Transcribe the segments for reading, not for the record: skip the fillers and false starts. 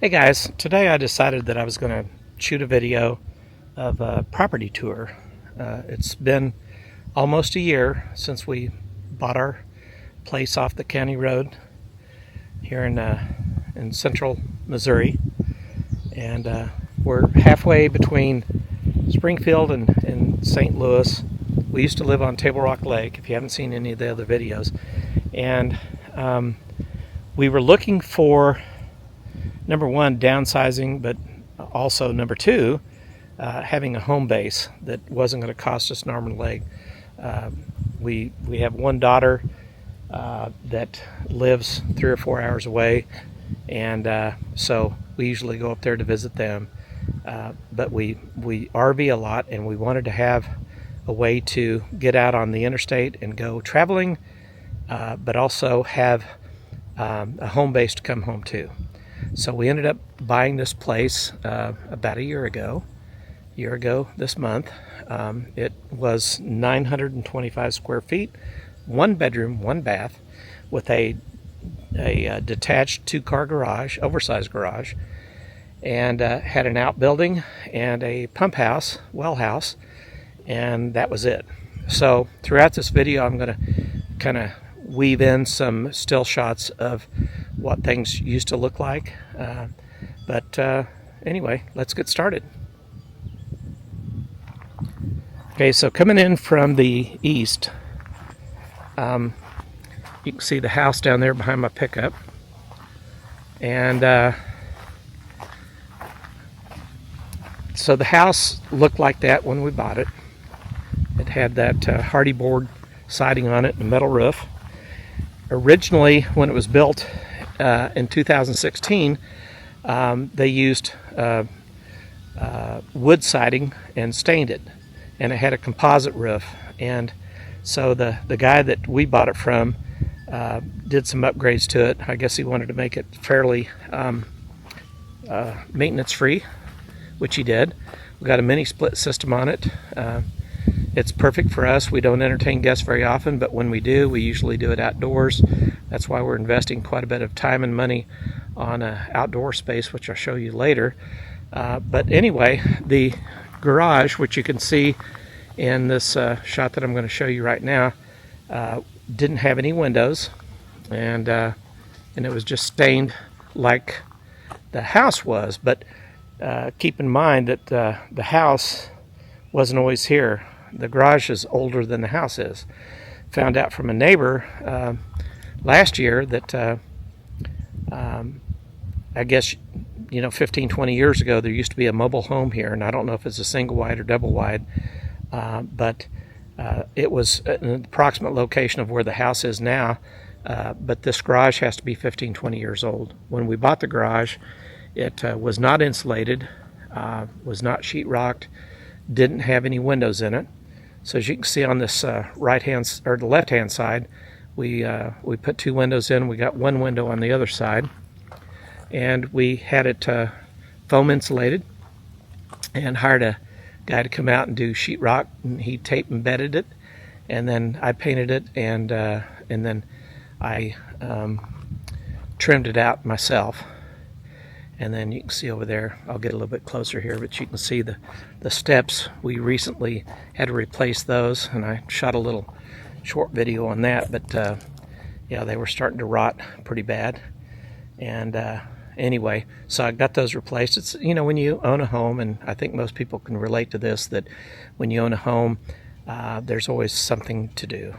Hey guys, today I decided that I was going to shoot a video of a property tour. It's been almost a year since we bought our place off the county road here in central Missouri, and we're halfway between Springfield and St. Louis. We used to live on Table Rock Lake, if you haven't seen any of the other videos, and we were looking for number one, downsizing, but also number two, having a home base that wasn't going to cost us an arm and a leg. We have one daughter that lives 3 or 4 hours away, and so we usually go up there to visit them. But we RV a lot, and we wanted to have a way to get out on the interstate and go traveling, but also have a home base to come home to. So we ended up buying this place about a year ago this month. It was 925 square feet, 1 bedroom, 1 bath, with a detached 2-car garage, oversized garage, and had an outbuilding and a pump house, well house, and that was it. So throughout this video, I'm going to kind of weave in some still shots of what things used to look like. But anyway, let's get started. Okay, so coming in from the east, you can see the house down there behind my pickup. And so the house looked like that when we bought it. It had that hardy board siding on it and a metal roof. Originally, when it was built in 2016, they used wood siding and stained it, and it had a composite roof. And so the guy that we bought it from did some upgrades to it. I guess he wanted to make it fairly maintenance free, which he did. We got a mini split system on it. It's perfect for us. We don't entertain guests very often, but when we do, we usually do it outdoors. That's why we're investing quite a bit of time and money on outdoor space, which I'll show you later. But anyway, the garage, which you can see in this shot that I'm going to show you right now, didn't have any windows, and it was just stained like the house was. But keep in mind that the house wasn't always here. The garage is older than the house is. Found out from a neighbor last year that I guess 15, 20 years ago there used to be a mobile home here, and I don't know if it's a single wide or double wide, but it was an approximate location of where the house is now, but this garage has to be 15, 20 years old. When we bought the garage, it was not insulated, was not sheetrocked, didn't have any windows in it. So as you can see on this right hand or the left hand side, we put 2 windows in. We got 1 window on the other side, and we had it foam insulated, and hired a guy to come out and do sheetrock, and he tape embedded it, and then I painted it, and then I trimmed it out myself. And then you can see over there, I'll get a little bit closer here, but you can see the steps. We recently had to replace those, and I shot a little short video on that, but yeah, they were starting to rot pretty bad. And anyway, so I got those replaced. It's, when you own a home, and I think most people can relate to this, that when you own a home, there's always something to do.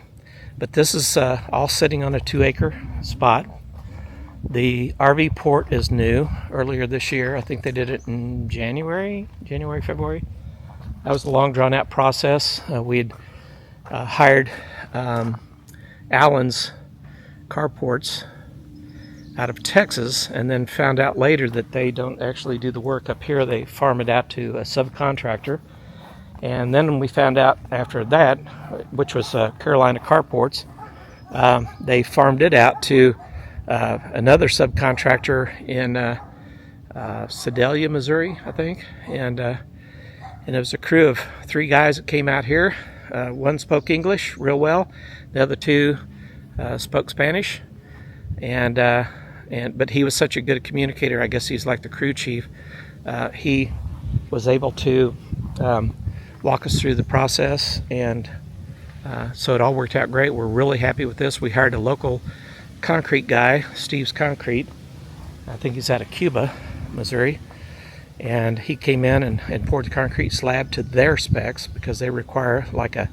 But this is all sitting on a 2-acre spot. The RV port is new, earlier this year. I think they did it in January, February. That was a long, drawn-out process. We'd hired Allen's carports out of Texas, and then found out later that they don't actually do the work up here. They farm it out to a subcontractor. And then we found out after that, which was Carolina Carports, they farmed it out to another subcontractor in Sedalia, Missouri, I think, and it was a crew of 3 guys that came out here. One spoke English real well, the other 2 spoke Spanish, and but he was such a good communicator. I guess he's like the crew chief. He was able to walk us through the process, and so it all worked out great. We're really happy with this. We hired a local concrete guy, Steve's Concrete. I think he's out of Cuba, Missouri. And he came in and poured the concrete slab to their specs, because they require like a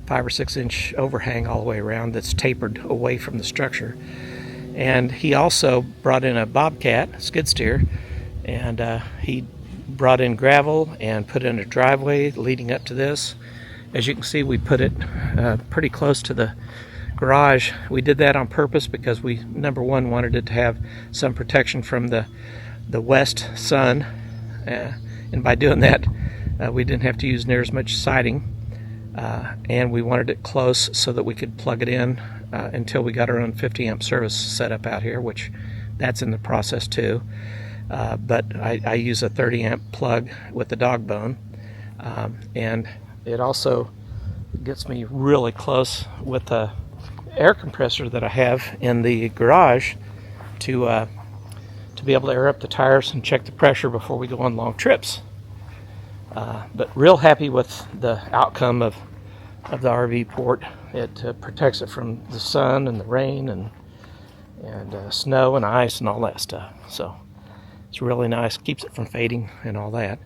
5 or 6 inch overhang all the way around that's tapered away from the structure. And he also brought in a Bobcat skid steer, and he brought in gravel and put in a driveway leading up to this. As you can see, we put it pretty close to the garage. We did that on purpose because we, number one, wanted it to have some protection from the west sun. And by doing that, we didn't have to use near as much siding, and we wanted it close so that we could plug it in until we got our own 50 amp service set up out here, which that's in the process too. But I use a 30 amp plug with the dog bone, and it also gets me really close with the air compressor that I have in the garage to be able to air up the tires and check the pressure before we go on long trips. But real happy with the outcome of the RV port. It protects it from the sun and the rain and snow and ice and all that stuff. So it's really nice, keeps it from fading and all that.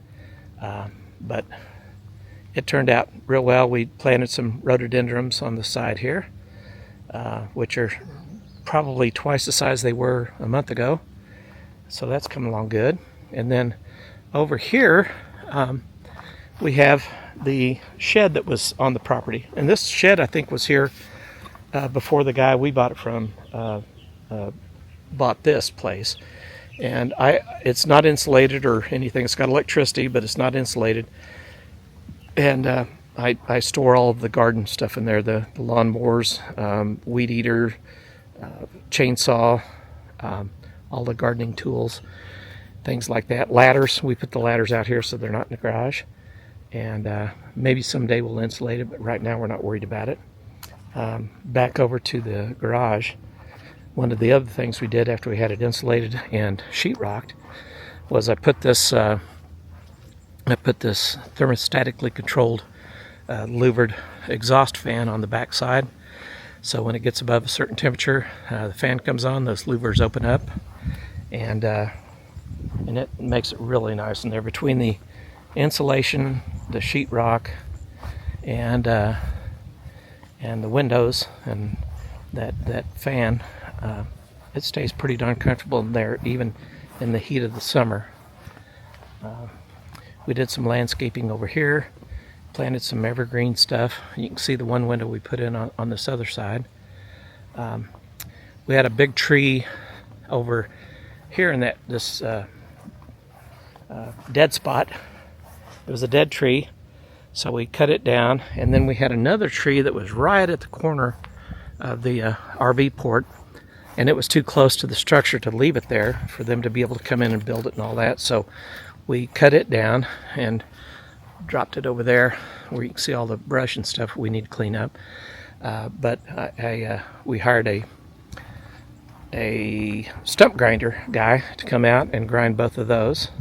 But it turned out real well. We planted some rhododendrons on the side here, which are probably twice the size they were a month ago. So that's coming along good. And then over here, we have the shed that was on the property. And this shed, I think, was here before the guy we bought it from bought this place. And it's not insulated or anything. It's got electricity, but it's not insulated. And I store all of the garden stuff in there, the lawnmowers, weed eater, chainsaw, all the gardening tools, things like that. Ladders, we put the ladders out here so they're not in the garage. And maybe someday we'll insulate it, but right now we're not worried about it. Back over to the garage, one of the other things we did after we had it insulated and sheetrocked was I put this thermostatically controlled louvered exhaust fan on the back side. So when it gets above a certain temperature, the fan comes on, those louvers open up, and it makes it really nice in there between the insulation, the sheetrock, and the windows, and that fan. It stays pretty darn comfortable in there, even in the heat of the summer. We did some landscaping over here, planted some evergreen stuff. You can see the one window we put in on this other side. We had a big tree over here in this dead spot. It was a dead tree, so we cut it down, and then we had another tree that was right at the corner of the RV port, and it was too close to the structure to leave it there for them to be able to come in and build it and all that. So we cut it down and dropped it over there where you can see all the brush and stuff we need to clean up. But we hired a stump grinder guy to come out and grind both of those.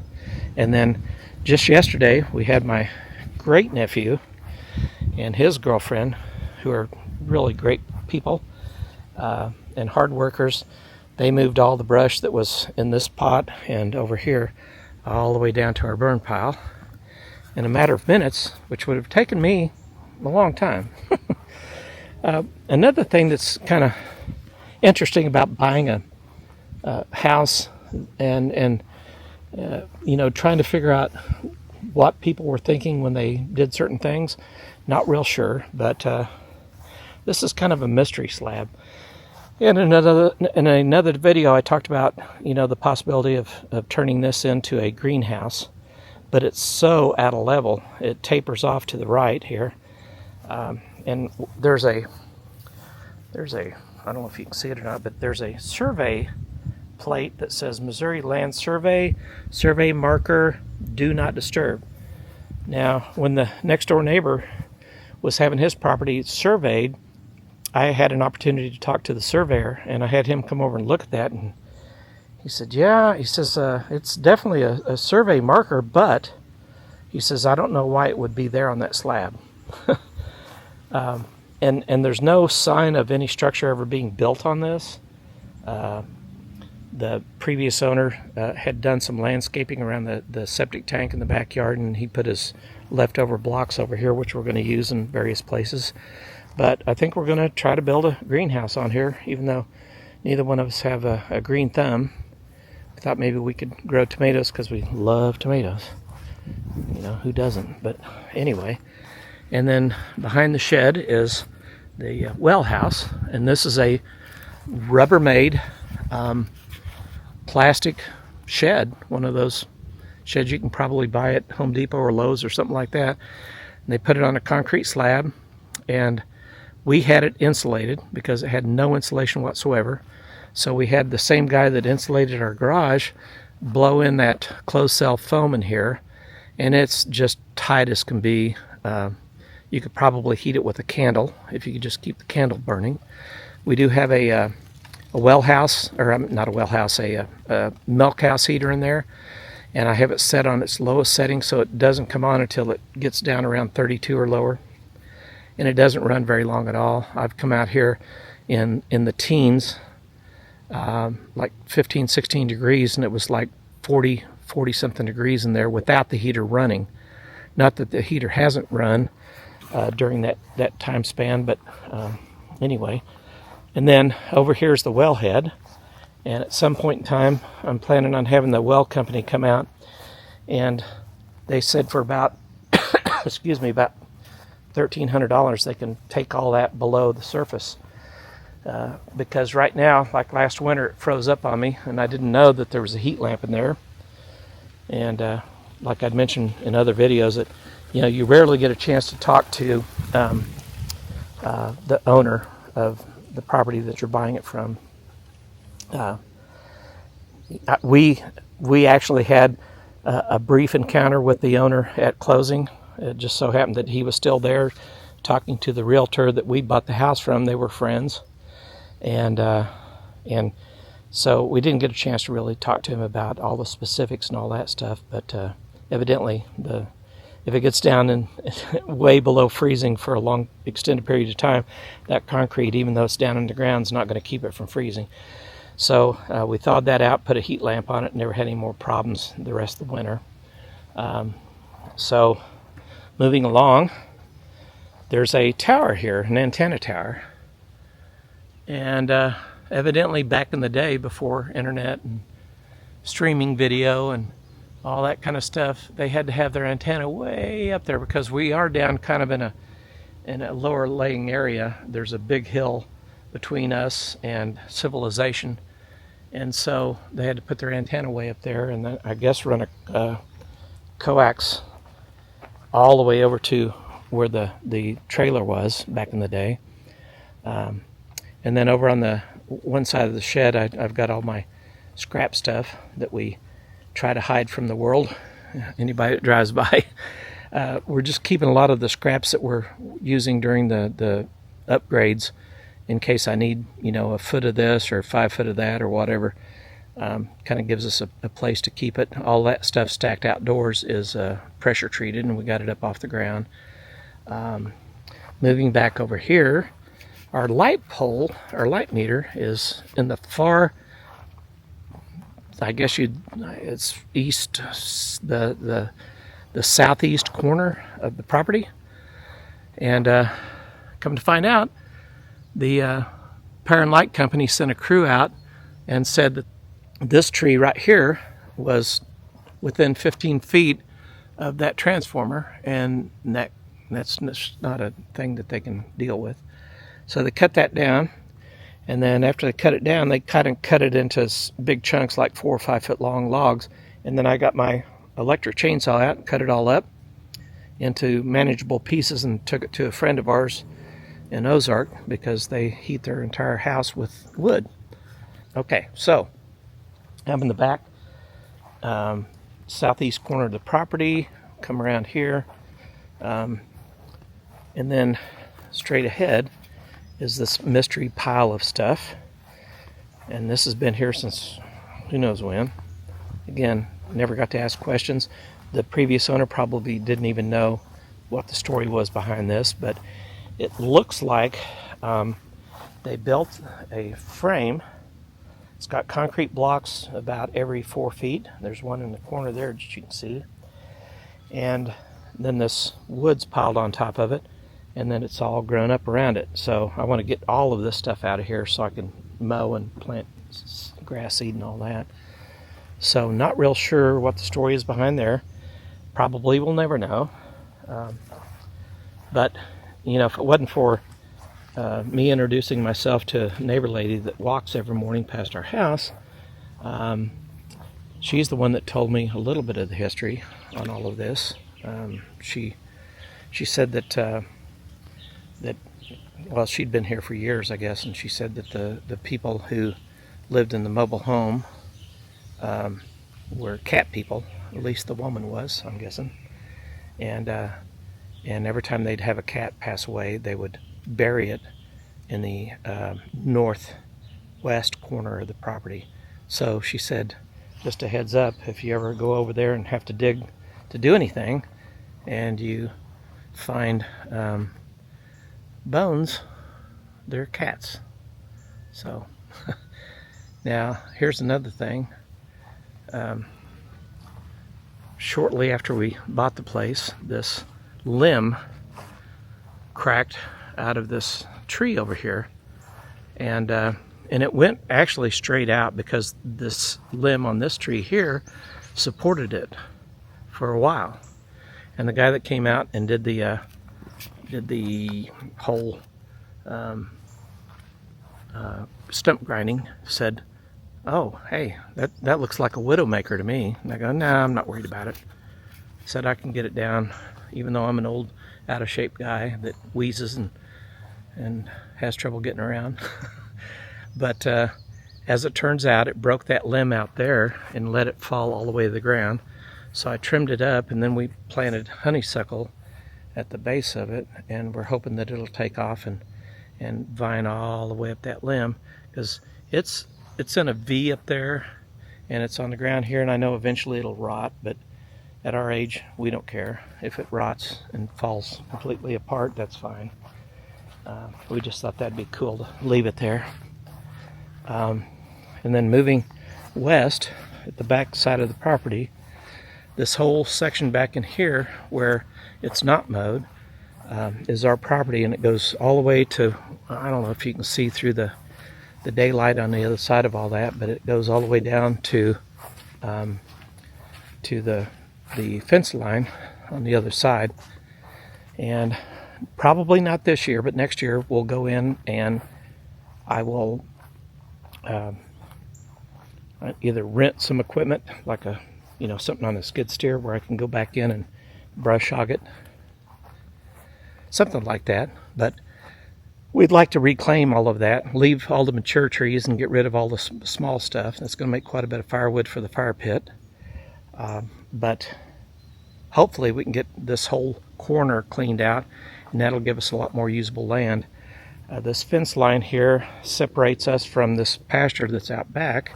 And then just yesterday we had my great nephew and his girlfriend, who are really great people and hard workers. They moved all the brush that was in this pot and over here all the way down to our burn pile in a matter of minutes, which would have taken me a long time. Another thing that's kind of interesting about buying a house and trying to figure out what people were thinking when they did certain things, not real sure, but this is kind of a mystery slab. In another video, I talked about the possibility of turning this into a greenhouse, but it's so out of level, it tapers off to the right here, and there's a I don't know if you can see it or not, but there's a survey plate that says Missouri Land Survey, survey marker, do not disturb. Now, when the next door neighbor was having his property surveyed, I had an opportunity to talk to the surveyor, and I had him come over and look at that, and He said, yeah, he says, it's definitely a survey marker, but he says, I don't know why it would be there on that slab. And there's no sign of any structure ever being built on this. The previous owner had done some landscaping around the septic tank in the backyard, and he put his leftover blocks over here, which we're going to use in various places. But I think we're going to try to build a greenhouse on here, even though neither one of us have a green thumb. We thought maybe we could grow tomatoes because we love tomatoes. You know, who doesn't? But anyway, and then behind the shed is the well house, and this is a Rubbermaid plastic shed, one of those sheds you can probably buy at Home Depot or Lowe's or something like that. And they put it on a concrete slab, and we had it insulated because it had no insulation whatsoever. So we had the same guy that insulated our garage blow in that closed cell foam in here, and it's just tight as can be. You could probably heat it with a candle if you could just keep the candle burning. We do have a well house, or not a well house, a milk house heater in there, and I have it set on its lowest setting so it doesn't come on until it gets down around 32 or lower, and it doesn't run very long at all. I've come out here in the teens, like 15, 16 degrees, and it was like 40 something degrees in there without the heater running. Not that the heater hasn't run during that time span, but anyway. And then over here is the wellhead, and at some point in time I'm planning on having the well company come out, and they said for about excuse me, about $1,300 they can take all that below the surface, because right now, like last winter, it froze up on me and I didn't know that there was a heat lamp in there. And like I'd mentioned in other videos, that you rarely get a chance to talk to the owner of the property that you're buying it from. We actually had a brief encounter with the owner at closing. It just so happened that he was still there talking to the realtor that we bought the house from. They were friends, and so we didn't get a chance to really talk to him about all the specifics and all that stuff. But evidently, if it gets down and way below freezing for a long extended period of time, that concrete, even though it's down in the ground, is not going to keep it from freezing. So we thawed that out, put a heat lamp on it, and never had any more problems the rest of the winter. So moving along, there's a tower here, an antenna tower. And evidently back in the day, before internet and streaming video and all that kind of stuff, they had to have their antenna way up there because we are down kind of in a lower laying area. There's a big hill between us and civilization, and so they had to put their antenna way up there, and then I guess run a coax all the way over to where the trailer was back in the day. And then over on the one side of the shed, I've got all my scrap stuff that we try to hide from the world, anybody that drives by. We're just keeping a lot of the scraps that we're using during the upgrades in case I need, a foot of this or 5 foot of that or whatever. Kind of gives us a place to keep it. All that stuff stacked outdoors is pressure treated, and we got it up off the ground. Moving back over here, our light pole, our light meter, is in the far, I guess it's east, the southeast corner of the property. And come to find out, the Power and Light Company sent a crew out and said that this tree right here was within 15 feet of that transformer, and that's not a thing that they can deal with. So they cut that down, and then after they cut it down, they kind of cut it into big chunks, like 4 or 5 foot long logs. And then I got my electric chainsaw out and cut it all up into manageable pieces and took it to a friend of ours in Ozark because they heat their entire house with wood. Okay, so I'm in the back southeast corner of the property. Come around here, and then straight ahead is this mystery pile of stuff. And this has been here since, who knows when. Again, never got to ask questions. The previous owner probably didn't even know what the story was behind this, but it looks like they built a frame. It's got concrete blocks about every 4 feet. There's one in the corner there that you can see. And then this wood's piled on top of it, and then it's all grown up around it. So I want to get all of this stuff out of here so I can mow and plant grass seed and all that. So not real sure what the story is behind there. Probably we'll never know. But, you know, if it wasn't for me introducing myself to a neighbor lady that walks every morning past our house, she's the one that told me a little bit of the history on all of this. She said that well, she'd been here for years, I guess, and she said that the people who lived in the mobile home were cat people. At least the woman was, I'm guessing. And every time they'd have a cat pass away, they would bury it in the northwest corner of the property. So she said, just a heads up, if you ever go over there and have to dig to do anything, and you find bones, they're cats. So now here's another thing. Shortly after we bought the place, this limb cracked out of this tree over here, and it went actually straight out because this limb on this tree here supported it for a while. And the guy that came out and did the whole stump grinding said, "Oh, hey, that looks like a widowmaker to me." And I go, "No, I'm not worried about it." Said I can get it down, even though I'm an old, out of shape guy that wheezes and has trouble getting around. But as it turns out, it broke that limb out there and let it fall all the way to the ground. So I trimmed it up, and then we planted honeysuckle at the base of it, and we're hoping that it'll take off and vine all the way up that limb, because it's in a V up there, and it's on the ground here, and I know eventually it'll rot, but at our age, we don't care. If it rots and falls completely apart, that's fine. We just thought that'd be cool to leave it there. And then moving west at the back side of the property, this whole section back in here where it's not mowed is our property, and it goes all the way to, I don't know if you can see through the daylight on the other side of all that, but it goes all the way down to the fence line on the other side. And probably not this year, but next year we'll go in and I will either rent some equipment, like something on a skid steer where I can go back in and brush hog it, something like that. But we'd like to reclaim all of that, leave all the mature trees and get rid of all the small stuff. That's going to make quite a bit of firewood for the fire pit. But hopefully we can get this whole corner cleaned out, and that'll give us a lot more usable land. This fence line here separates us from this pasture that's out back,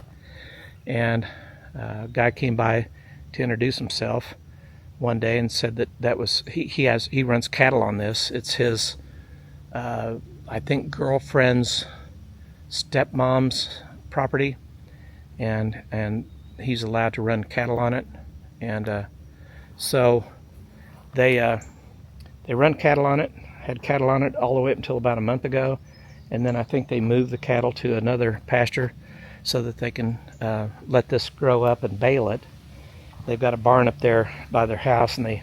and a guy came by to introduce himself one day and said that was he runs cattle on this. It's his I think girlfriend's stepmom's property, and he's allowed to run cattle on it. And so they run cattle on it, had cattle on it all the way up until about a month ago, and then I think they moved the cattle to another pasture so that they can let this grow up and bale it. They've got a barn up there by their house, and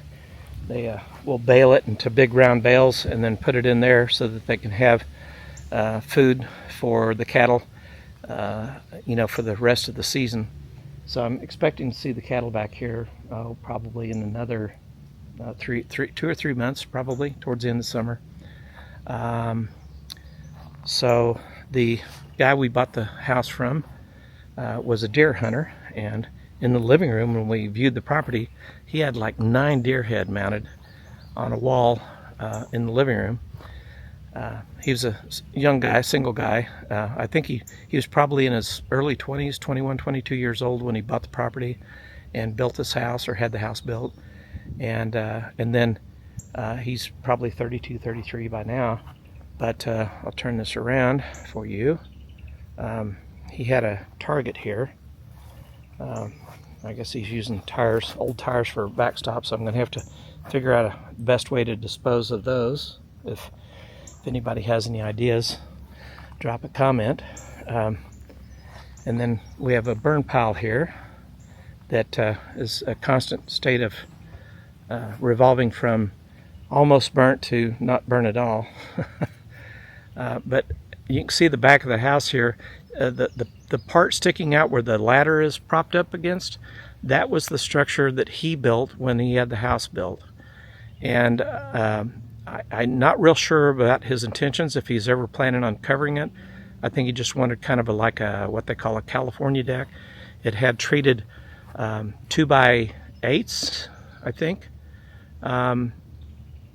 they will bale it into big round bales and then put it in there so that they can have food for the cattle, for the rest of the season. So I'm expecting to see the cattle back here probably in another 2 or 3 months, probably towards the end of the summer. So the guy we bought the house from was a deer hunter, and in the living room when we viewed the property, he had like 9 deer head mounted on a wall in the living room. He was a young guy, single guy. I think he was probably in his early 20s, 21, 22 years old when he bought the property and built this house, or had the house built. And then he's probably 32, 33 by now. But I'll turn this around for you. He had a Target here. I guess he's using tires, old tires for backstop, so I'm going to have to figure out a best way to dispose of those. If anybody has any ideas, drop a comment. And then we have a burn pile here that is a constant state of revolving from almost burnt to not burnt at all. But you can see the back of the house here. The part sticking out where the ladder is propped up against, that was the structure that he built when he had the house built. And I'm not real sure about his intentions, if he's ever planning on covering it. I think he just wanted kind of like a what they call a California deck. It had treated 2x8s, I think, and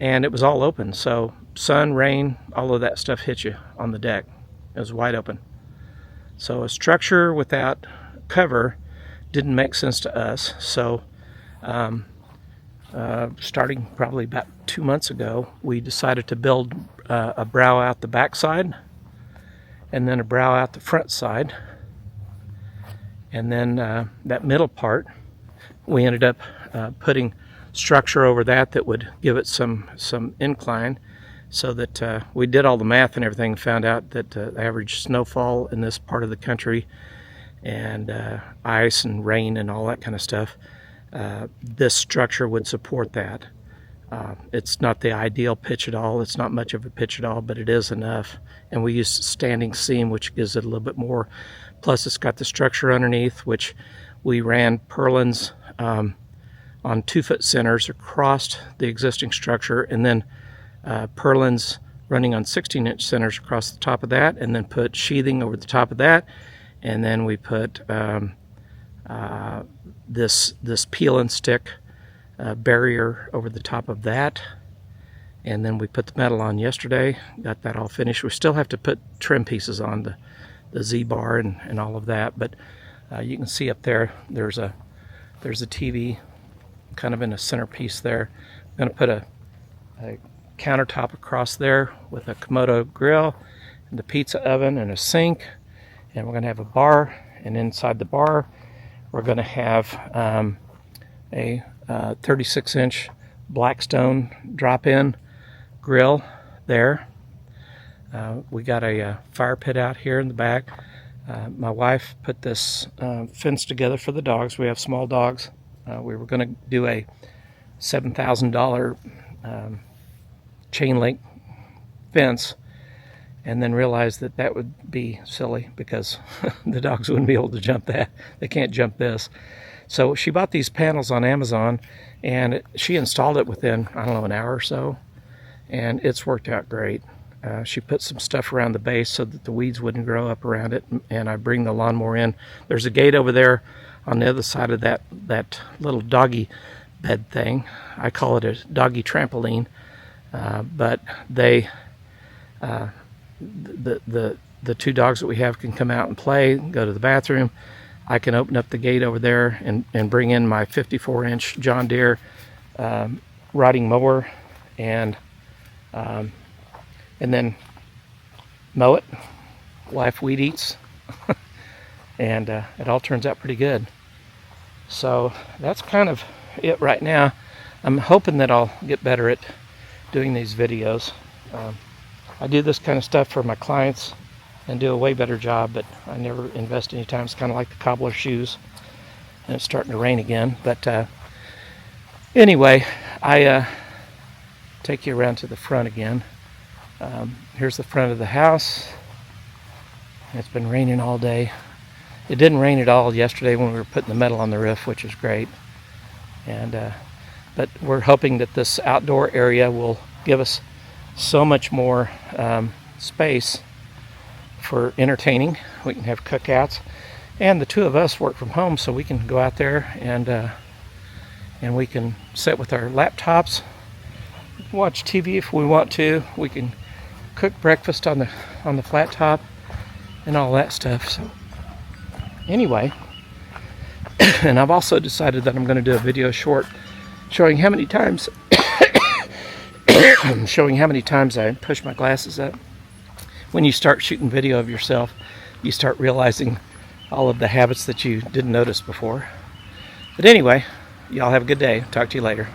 it was all open. So sun, rain, all of that stuff hit you on the deck. It was wide open. So a structure without cover didn't make sense to us. So starting probably about 2 months ago, we decided to build a brow out the back side, and then a brow out the front side, and then that middle part, we ended up putting structure over that would give it some incline, so that we did all the math and everything, found out that the average snowfall in this part of the country, and ice and rain and all that kind of stuff, this structure would support that. It's not the ideal pitch at all. It's not much of a pitch at all, but it is enough. And we use standing seam, which gives it a little bit more. Plus, it's got the structure underneath, which we ran purlins on 2-foot centers across the existing structure, and then purlins running on 16-inch centers across the top of that, and then put sheathing over the top of that. And then we put this peel and stick barrier over the top of that, and then we put the metal on yesterday. Got that all finished. We still have to put trim pieces on the Z-bar and all of that, but you can see up there there's a TV kind of in a centerpiece there. I'm going to put a countertop across there with a Komodo grill and the pizza oven and a sink, and we're going to have a bar, and inside the bar we're going to have a 36-inch Blackstone drop-in grill there. We got a fire pit out here in the back. My wife put this fence together for the dogs. We have small dogs. We were going to do a $7,000 chain link fence, and then realized that would be silly because the dogs wouldn't be able to jump that. They can't jump this. So she bought these panels on Amazon, and she installed it within, I don't know, an hour or so, and it's worked out great. She put some stuff around the base so that the weeds wouldn't grow up around it, and I bring the lawnmower in. There's a gate over there on the other side of that little doggy bed thing. I call it a doggy trampoline, but they the two dogs that we have can come out and play, go to the bathroom. I can open up the gate over there and bring in my 54-inch John Deere riding mower and then mow it. Wife weed eats, and it all turns out pretty good. So that's kind of it right now. I'm hoping that I'll get better at doing these videos. I do this kind of stuff for my clients and do a way better job, but I never invest any time. It's kind of like the cobbler shoes, and it's starting to rain again. But anyway, I take you around to the front again. Here's the front of the house. It's been raining all day. It didn't rain at all yesterday when we were putting the metal on the roof, which is great. And but we're hoping that this outdoor area will give us so much more space for entertaining. We can have cookouts, and the two of us work from home, so we can go out there and we can sit with our laptops, watch TV if we want to. We can cook breakfast on the flat top and all that stuff. So anyway, and I've also decided that I'm going to do a video short showing how many times I push my glasses up. When you start shooting video of yourself, you start realizing all of the habits that you didn't notice before. But anyway, y'all have a good day. Talk to you later.